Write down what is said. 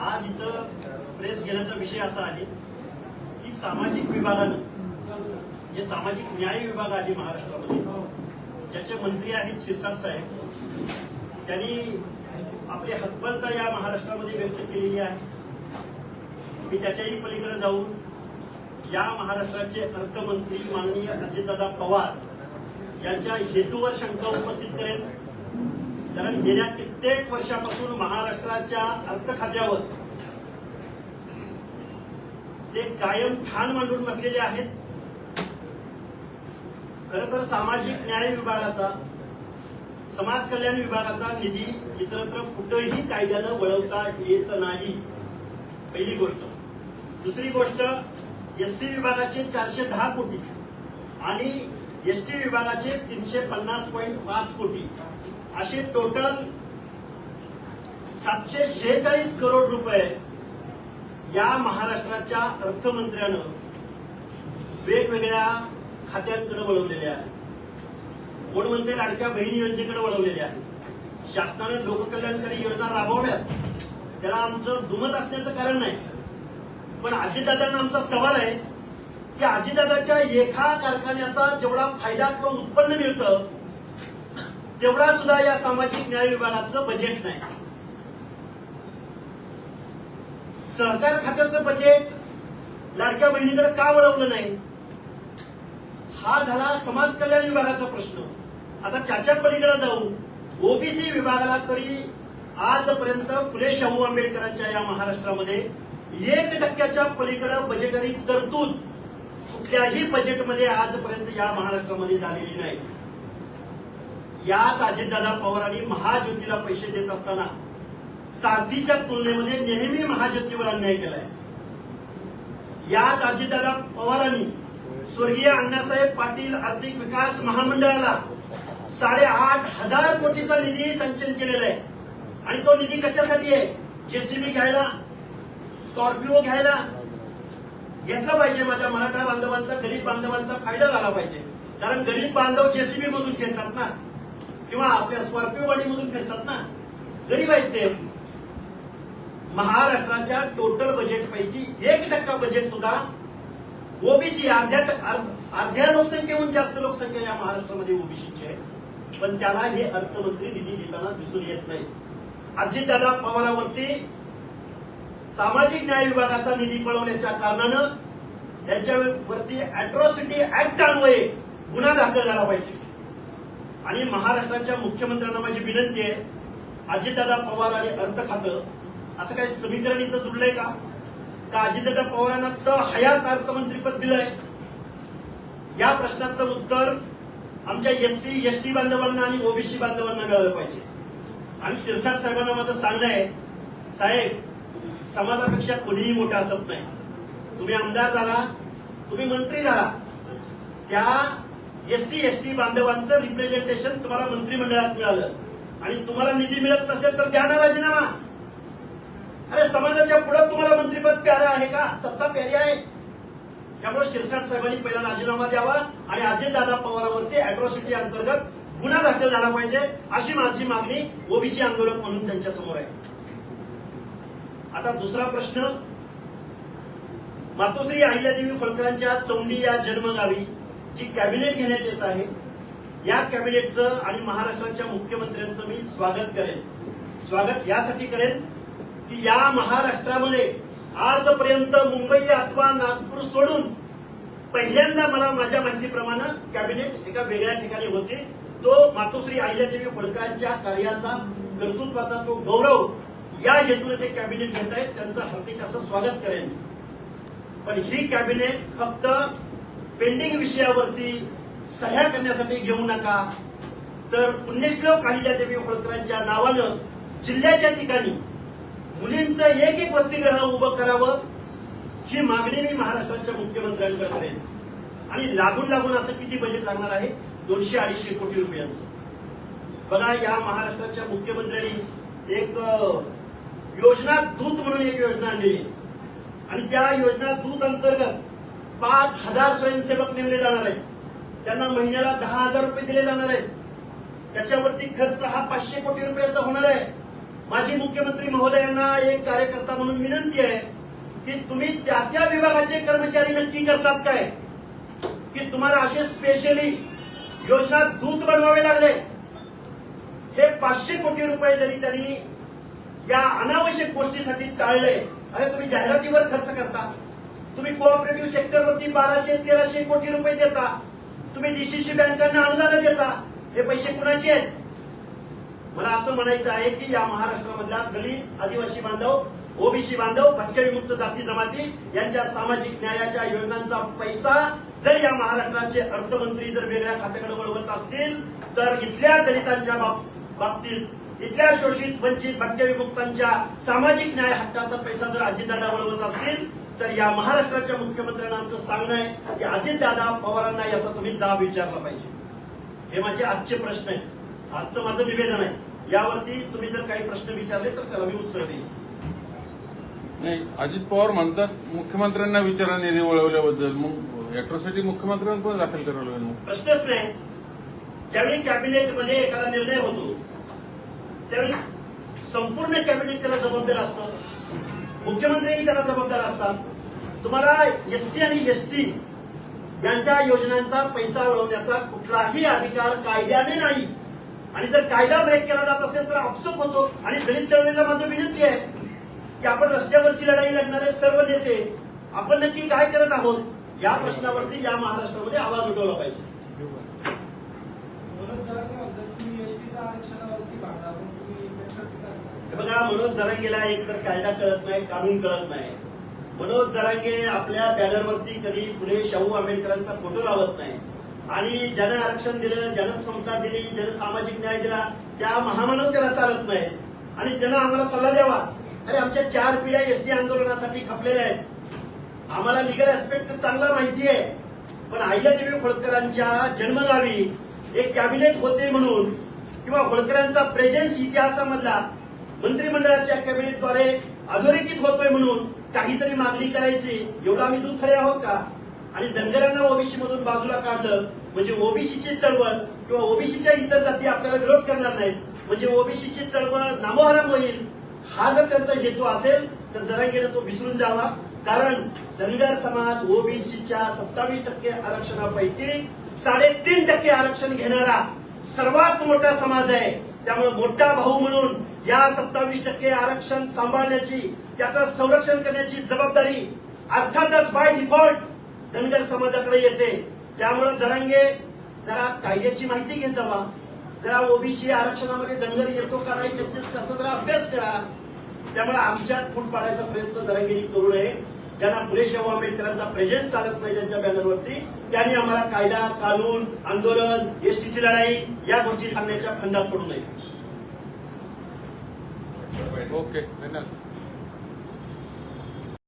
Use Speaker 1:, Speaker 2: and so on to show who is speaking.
Speaker 1: आज इथं प्रेस घेण्याचा विषय असा आहे की सामाजिक विभागानं जे सामाजिक न्याय विभाग आहे महाराष्ट्रामध्ये ज्याचे मंत्री आहेत शिरसाट साहेब त्यांनी आपली हतबलता या महाराष्ट्रामध्ये व्यक्त केलेली आहे। मी त्याच्याही पलीकडे जाऊन या महाराष्ट्राचे अर्थमंत्री माननीय अजितदादा पवार यांच्या हेतूवर शंका उपस्थित करेन, कारण गेल्या कित्येक वर्षापासून महाराष्ट्राच्या अर्थ खात्यावर ते कायम ठाण मांडून बसलेले आहेत। खरं तर सामाजिक न्याय विभागाचा, समाज कल्याण विभागाचा निधी इतरत्र कुठेही कायद्यानं वळवता येत नाही, पहिली गोष्ट। दुसरी गोष्ट, एससी विभागाचे 410 कोटी आणि एसटी विभागाचे 350.5 कोटी असे टोटल 746 करोड रुपये या महाराष्ट्राच्या अर्थमंत्र्यानं वेगवेगळ्या खात्यांकडे वळवलेले आहेत। कोण म्हणते लाडक्या बहिणी योजनेकडे वळवलेले आहेत। शासनाने लोककल्याणकारी योजना राबवल्यात, त्याला आमचं दुमत असण्याचं कारण नाही, पण अजितदादांना आमचा सवाल आहे की अजितदादाच्या एका कारखान्याचा जेवढा फायदा किंवा उत्पन्न मिळतं तेवढा सुद्धा या सामाजिक न्याय विभागाचं बजेट नाही। सहकार खात्याचं बजेट लाडक्या बहिणीकडे का वळवलं नाही, हा झाला समाज कल्याण विभागाचा प्रश्न। आता त्याच्या पलीकडे जाऊ, ओबीसी विभागाला तरी आजपर्यंत फुले शाहू आंबेडकरांच्या या महाराष्ट्रामध्ये 1% पलीकडे बजेटरी तरतूद कुठल्याही बजेटमध्ये आजपर्यंत या महाराष्ट्रामध्ये झालेली नाही। याच अजितदादा पवारांनी महाज्योतीला पैसे देत असताना सारथीच्या तुलनेमध्ये नेहमी महाज्योतीवर अन्याय केलाय। याच अजितदादा पवारांनी स्वर्गीय अण्णासाहेब पाटील आर्थिक विकास महामंडळाला 8,500 कोटीचा निधी सँक्शन केलेला आहे, आणि तो निधी कशासाठी आहे? जेसीबी घ्यायला, स्कॉर्पिओ घ्यायला घेतलं पाहिजे। माझ्या मराठा बांधवांचा, गरीब बांधवांचा फायदा झाला पाहिजे, कारण गरीब बांधव जेसीबी मधून फिरतात ना, किंवा आपल्या स्कॉर्पिओ गाडीमधून फिरतात ना, गरीब आहेत ते। महाराष्ट्राच्या टोटल बजेट पैकी 1% बजेट सुद्धा ओबीसी, अर्ध्या लोकसंख्येहून जास्त लोकसंख्या या महाराष्ट्रामध्ये ओबीसीची आहे, पण त्याला हे अर्थमंत्री निधी देताना दिसून येत नाही। अजितदादा पवारांवरती सामाजिक न्याय विभागाचा निधी पळवल्याच्या कारणानं त्यांच्यावरती अॅट्रॉसिटी ऍक्ट अन्वये गुन्हा दाखल झाला पाहिजे। आणि महाराष्ट्राच्या मुख्यमंत्र्यांना माझी विनंती आहे, अजितदादा पवार आणि अर्थ खातं असं काही समीकरण इथं जुळलंय का? अजितदादा पवारांना तर हयात अर्थमंत्रीपद दिलंय? या प्रश्नाचं उत्तर आमच्या एससी एसटी बांधवांना आणि ओबीसी बांधवांना मिळालं पाहिजे। आणि शिरसाट साहेबांना माझं सांगणं आहे, साहेब, समाजापेक्षा कोणीही मोठा असत नाही। तुम्ही आमदार झाला, तुम्ही मंत्री झाला, त्या एससी एसटी बांधवांचं रिप्रेझेंटेशन तुम्हाला मंत्रिमंडळात मिळालं आणि तुम्हाला निधी मिळत नसेल तर द्या ना राजीनामा। अरे समाजाच्या पुढे तुम्हाला मंत्रिपद प्यारा आहे का? सत्ता प्यारी आहे? त्यामुळे शिरसाट साहेबांनी पहिला राजीनामा द्यावा आणि अजितदादा पवारांवरती अॅट्रॉसिटी अंतर्गत गुन्हा दाखल झाला पाहिजे, अशी माझी मागणी ओबीसी आंदोलक म्हणून त्यांच्या समोर आहे। आता दुसरा प्रश्न, मातोश्री अहिल्यादेवी होळकरांच्या चौंडी या जन्मगावी जी कॅबिनेट घेण्यात येत आहे, या कॅबिनेटचं आणि महाराष्ट्राच्या मुख्यमंत्र्यांचं मी स्वागत करेन। स्वागत यासाठी करेन की या महाराष्ट्रामध्ये आजपर्यंत मुंबई अथवा नागपूर सोडून पहिल्यांदा मला माझ्या माहितीप्रमाणे कॅबिनेट एका वेगळ्या ठिकाणी होते। तो मातोश्री अहिल्यादेवी होळकरांच्या कार्याचा, कर्तृत्वाचा तो गौरव या हेतूने ते कॅबिनेट घेत आहेत, त्यांचं हार्दिक असं स्वागत करेन। पण ही कॅबिनेट फक्त पेंडिंग विषयावरती सह्या करण्यासाठी घेऊ नका, तर पुण्यश्लोक अहिल्यादेवी होळकरांच्या नावानं जिल्ह्याच्या ठिकाणी मुलींचं एक वसतिगृह उभं करावं, ही मागणी मी महाराष्ट्राच्या मुख्यमंत्र्यांकडे करेन। आणि लागून असं किती बजेट लागणार आहे? 200-250 कोटी रुपयांचं। बघा, या महाराष्ट्राच्या मुख्यमंत्र्यांनी एक योजना दूत म्हणून एक योजना आणली आणि त्या योजना दूत अंतर्गत 5,000 स्वयंसेवक नेमले जाणार आहेत, त्यांना महिन्याला 10,000 रुपये दिले जाणार आहेत, त्याच्यावरती खर्च हा 500 कोटी रुपयाचा होणार आहे। माझी मुख्यमंत्री महोदयांना एक कार्यकर्ता म्हणून विनंती आहे की तुम्ही त्या त्या विभागाचे कर्मचारी नक्की करतात काय की तुम्हाला असे स्पेशली योजना दूत बनवावे लागले. हे 500 कोटी रुपये जरी त्यांनी या अनावश्यक गोष्टीसाठी टाळले. अरे तुम्ही जाहिरातीवर खर्च करता, तुम्ही कोऑपरेटिव्ह सेक्टरवरती 1200-1300 कोटी रुपये देता, तुम्ही डीसीसी बँकांना अनुदान देता. हे पैसे कुणाचे आहेत? मला असं म्हणायचं आहे की या महाराष्ट्रामधल्या दलित, आदिवासी बांधव, ओबीसी बांधव, भटक्याविमुक्त जाती जमाती यांच्या सामाजिक न्यायाच्या योजनांचा पैसा जर या महाराष्ट्राचे अर्थमंत्री जर वेगळ्या खात्याकडे वळवत असतील तर इथल्या दलितांच्या बाबतीत, इथल्या शोषित, वंचित, भटक्याविमुक्तांच्या सामाजिक न्याय हक्काचा पैसा जर अजितदादा वळवत असतील तर या महाराष्ट्राच्या मुख्यमंत्र्यांना आमचं सांगणं आहे की अजितदादा पवारांना याचा तुम्ही जाब विचारला पाहिजे. हे माझे आजचे प्रश्न आहेत, आजचं माझं निवेदन आहे. यावरती तुम्ही जर काही प्रश्न विचारले तर त्याला मी उत्तर देईन.
Speaker 2: नाही, अजित पवार म्हणतात मुख्यमंत्र्यांना विचारा निधी वळवल्याबद्दल, मग अॅट्रॉसिटी मुख्यमंत्र्यांना पण दाखल करावं लागेल.
Speaker 1: प्रश्नच नाही. ज्यावेळी कॅबिनेटमध्ये एखादा निर्णय होतो त्यावेळी संपूर्ण कॅबिनेट त्याला जबाबदार असतं, मुख्यमंत्रीही त्याला जबाबदार असतात. तुम्हाला एससी आणि एसटी यांच्या योजनांचा पैसा वळवण्याचा कुठलाही अधिकार कायद्याने नाही. आणि जर कायदा ब्रेक केला जात असेल तर अपसूक होतो. आणि दलित चळवळीला माझं विनंती आहे की आपण रस्त्यावरची लढाई लढणारे सर्व नेते आपण नक्की काय करत आहोत या प्रश्नावरती या महाराष्ट्रामध्ये आवाज उठवला पाहिजे. बघा, मनोज जरांगेला एकतर कायदा कळत नाही, कानून कळत नाही. मनोज जरांगे आपल्या बॅनरवरती कधी फुले शाहू आंबेडकरांचा फोटो लावत नाही. आणि ज्यानं आरक्षण दिलं, ज्यानं समता दिली, ज्यानं सामाजिक न्याय दिला त्या महामानव त्याला चालत नाहीत. आणि त्यानं आम्हाला सल्ला द्यावा. अरे आमच्या 4 पिढ्या एसटी आंदोलनासाठी खपलेल्या आहेत, आम्हाला लिगल ऍस्पेक्ट चांगला माहिती आहे. पण अहिल्यादेवी होळकरांच्या जन्मगावी एक कॅबिनेट होते म्हणून किंवा होळकरांचा प्रेझेन्स इतिहासामधला मंत्रिमंडळाच्या कॅबिनेटद्वारे अधोरेखित होतोय म्हणून काहीतरी मागणी करायची, एवढं आम्ही दूध खरे आहोत का? आणि धनगरांना ओबीसी मधून बाजूला काढलं म्हणजे ओबीसीची चळवळ किंवा ओबीसीच्या इतर जाती आपल्याला विरोध करणार नाहीत म्हणजे ओबीसीची चळवळ नामोहरम होईल. हा जर त्यांचा हेतू असेल तर जरांगेनं तो विसरून जावा. कारण धनगर समाज ओबीसीच्या 27% आरक्षणापैकी 3.5% आरक्षण घेणारा सर्वात मोठा समाज आहे. त्यामुळे मोठा भाऊ म्हणून या 27% आरक्षण सांभाळण्याची, त्याचं संरक्षण करण्याची जबाबदारी अर्थातच बाय डिफॉल्ट धनगर समाजाकडे येते. त्यामुळे जरांगे जरा कायद्याची माहिती घेत जावा, जरा ओबीसी आरक्षणामध्ये धनगर येतो का नाही त्याचा जरा अभ्यास करा. त्यामुळे आमच्यात फूट पाडायचा प्रयत्न जरांगेनी करू नये. ज्यांना फुले शाहू आंबेडकरांचा प्रेझेन्स चालत नाही ज्यांच्या बॅनरवरती, त्यांनी आम्हाला कायदा, कानून, आंदोलन, एसटीची लढाई या गोष्टी सांगण्याच्या फंदात पडू नये.
Speaker 2: ओके, धन्यवाद.